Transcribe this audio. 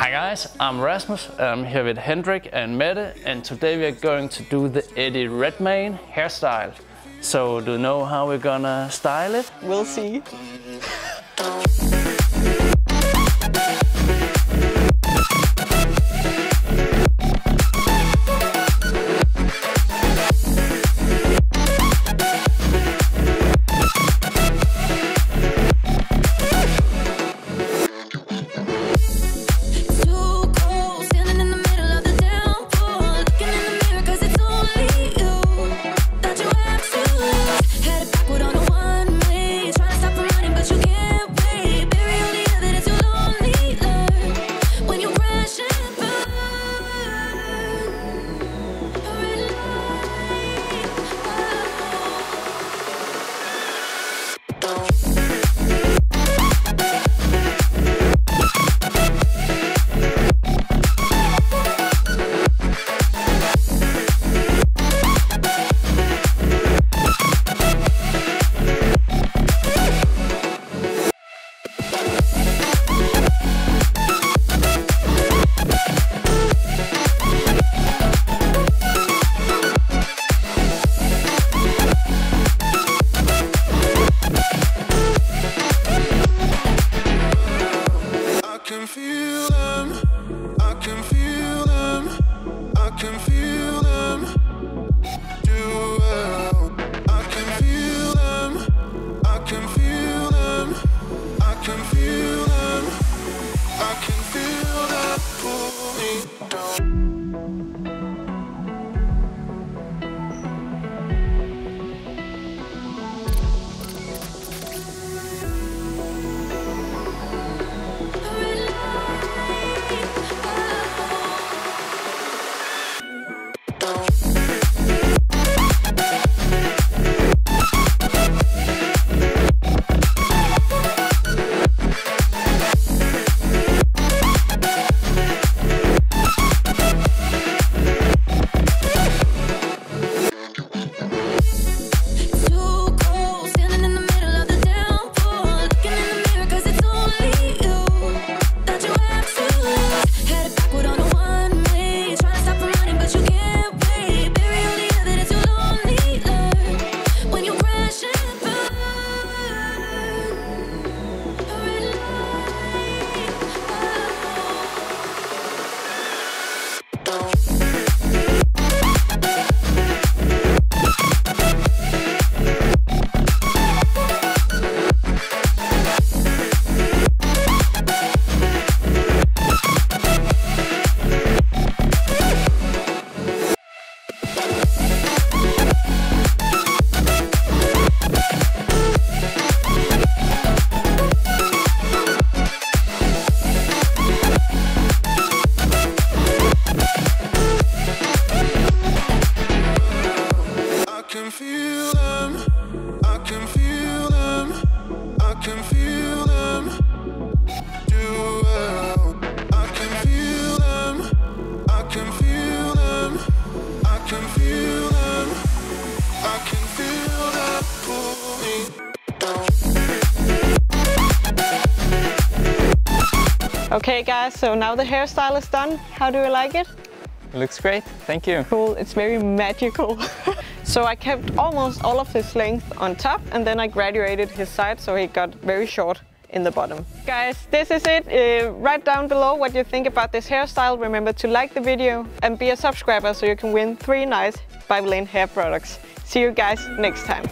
Hi guys, I'm Rasmus. I'm here with Hendrik and Mette, and today we are going to do the Redmayne hairstyle. So do you know how we're gonna style it? We'll see. Okay guys, so now the hairstyle is done. How do you like it? It looks great, thank you. Cool, it's very magical. So I kept almost all of his length on top and then I graduated his side so he got very short in the bottom. Guys, this is it. Write down below what you think about this hairstyle. Remember to like the video and be a subscriber so you can win 3 nice by Vilain hair products. See you guys next time.